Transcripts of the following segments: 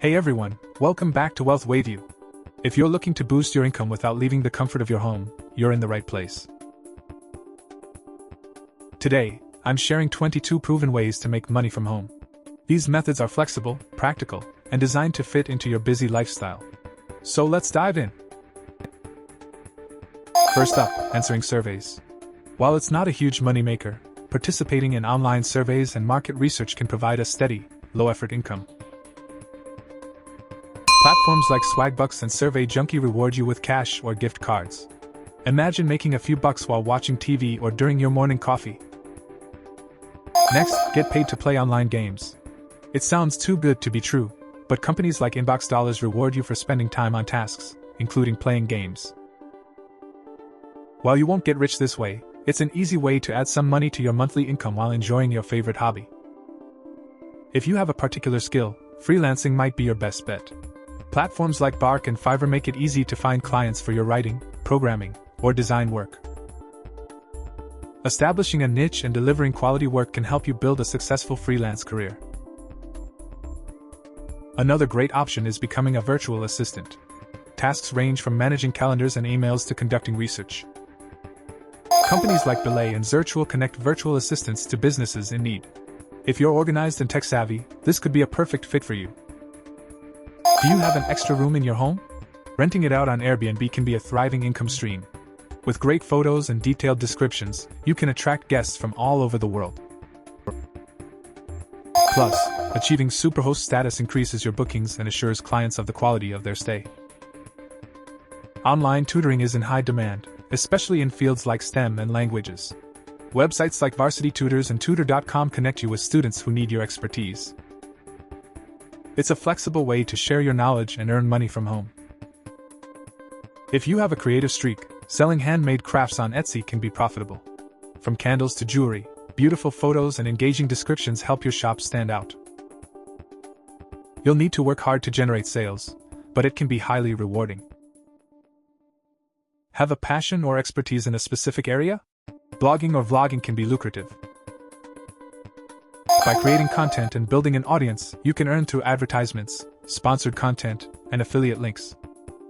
Hey everyone, welcome back to Wealth Waveview. If you're looking to boost your income without leaving the comfort of your home, you're in the right place. Today, I'm sharing 22 proven ways to make money from home. These methods are flexible, practical, and designed to fit into your busy lifestyle. So let's dive in. First up, answering surveys. While it's not a huge moneymaker, participating in online surveys and market research can provide a steady, low-effort income. Platforms like Swagbucks and Survey Junkie reward you with cash or gift cards. Imagine making a few bucks while watching TV or during your morning coffee. Next, get paid to play online games. It sounds too good to be true, but companies like Inbox Dollars reward you for spending time on tasks, including playing games. While you won't get rich this way, it's an easy way to add some money to your monthly income while enjoying your favorite hobby. If you have a particular skill, freelancing might be your best bet. Platforms like Bark and Fiverr make it easy to find clients for your writing, programming, or design work. Establishing a niche and delivering quality work can help you build a successful freelance career. Another great option is becoming a virtual assistant. Tasks range from managing calendars and emails to conducting research. Companies like Belay and Zirtual connect virtual assistants to businesses in need. If you're organized and tech-savvy, this could be a perfect fit for you. Do you have an extra room in your home? Renting it out on Airbnb can be a thriving income stream. With great photos and detailed descriptions, you can attract guests from all over the world. Plus, achieving Superhost status increases your bookings and assures clients of the quality of their stay. Online tutoring is in high demand, especially in fields like STEM and languages. Websites like Varsity Tutors and Tutor.com connect you with students who need your expertise. It's a flexible way to share your knowledge and earn money from home. If you have a creative streak, selling handmade crafts on Etsy can be profitable. From candles to jewelry, beautiful photos and engaging descriptions help your shop stand out. You'll need to work hard to generate sales, but it can be highly rewarding. Have a passion or expertise in a specific area? Blogging or vlogging can be lucrative. By creating content and building an audience, you can earn through advertisements, sponsored content, and affiliate links.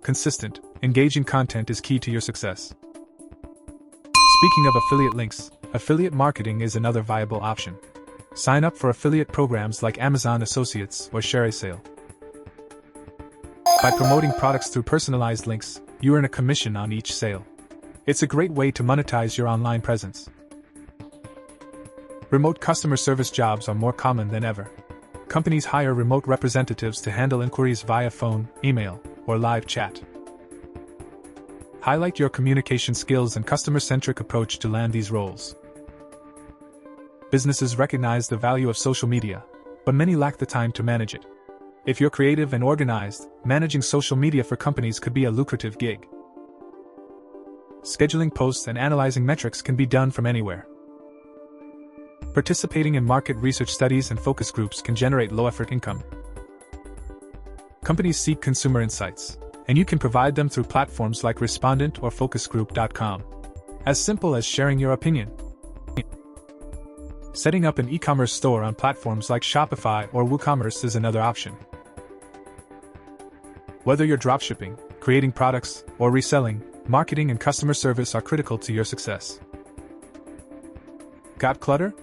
Consistent, engaging content is key to your success. Speaking of affiliate links, affiliate marketing is another viable option. Sign up for affiliate programs like Amazon Associates or ShareASale. By promoting products through personalized links, you earn a commission on each sale. It's a great way to monetize your online presence. Remote customer service jobs are more common than ever. Companies hire remote representatives to handle inquiries via phone, email, or live chat. Highlight your communication skills and customer-centric approach to land these roles. Businesses recognize the value of social media, but many lack the time to manage it. If you're creative and organized, managing social media for companies could be a lucrative gig. Scheduling posts and analyzing metrics can be done from anywhere. Participating in market research studies and focus groups can generate low-effort income. Companies seek consumer insights, and you can provide them through platforms like Respondent or Focusgroup.com. As simple as sharing your opinion. Setting up an e-commerce store on platforms like Shopify or WooCommerce is another option. Whether you're dropshipping, creating products, or reselling, marketing and customer service are critical to your success. Got clutter?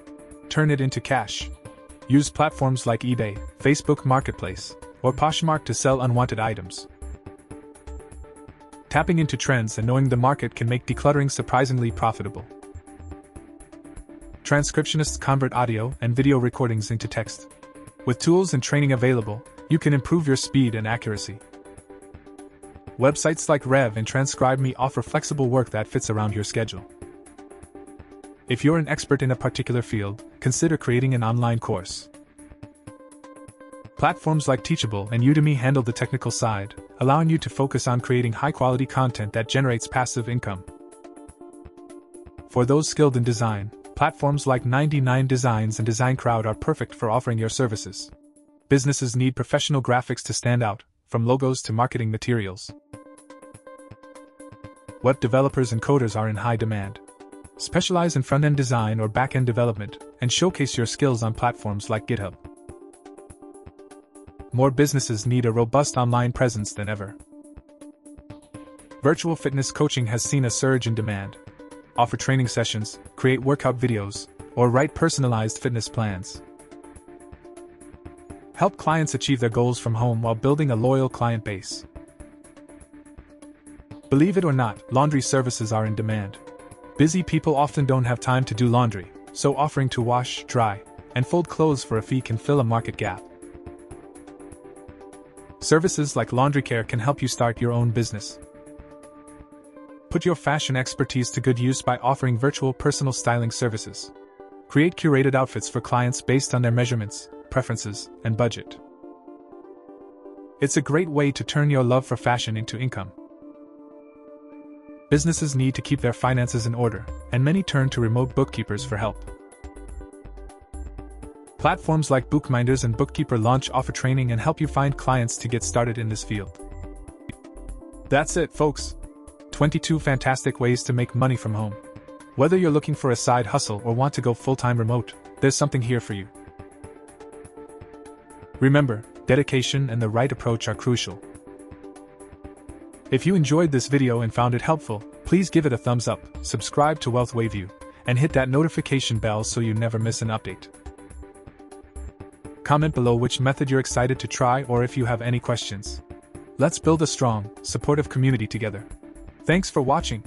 Turn it into cash. Use platforms like eBay, Facebook Marketplace, or Poshmark to sell unwanted items. Tapping into trends and knowing the market can make decluttering surprisingly profitable. Transcriptionists convert audio and video recordings into text. With tools and training available, you can improve your speed and accuracy. Websites like Rev and TranscribeMe offer flexible work that fits around your schedule. If you're an expert in a particular field, consider creating an online course. Platforms like Teachable and Udemy handle the technical side, allowing you to focus on creating high-quality content that generates passive income. For those skilled in design, platforms like 99 Designs and DesignCrowd are perfect for offering your services. Businesses need professional graphics to stand out, from logos to marketing materials. Web developers and coders are in high demand. Specialize in front-end design or back-end development, and showcase your skills on platforms like GitHub. more businesses need a robust online presence than ever. Virtual fitness coaching has seen a surge in demand. Offer training sessions, create workout videos, or write personalized fitness plans. Help clients achieve their goals from home while building a loyal client base. Believe it or not, laundry services are in demand. Busy people often don't have time to do laundry, so offering to wash, dry, and fold clothes for a fee can fill a market gap. Services like laundry care can help you start your own business. Put your fashion expertise to good use by offering virtual personal styling services. Create curated outfits for clients based on their measurements, preferences, and budget. It's a great way to turn your love for fashion into income. Businesses need to keep their finances in order, and many turn to remote bookkeepers for help. Platforms like Bookminders and Bookkeeper Launch offer training and help you find clients to get started in this field. That's it, folks. 22 fantastic ways to make money from home. Whether you're looking for a side hustle or want to go full-time remote, there's something here for you. Remember, dedication and the right approach are crucial. If you enjoyed this video and found it helpful, please give it a thumbs up, subscribe to Wealth Wayview, and hit that notification bell so you never miss an update. Comment below which method you're excited to try or if you have any questions. Let's build a strong, supportive community together. Thanks for watching.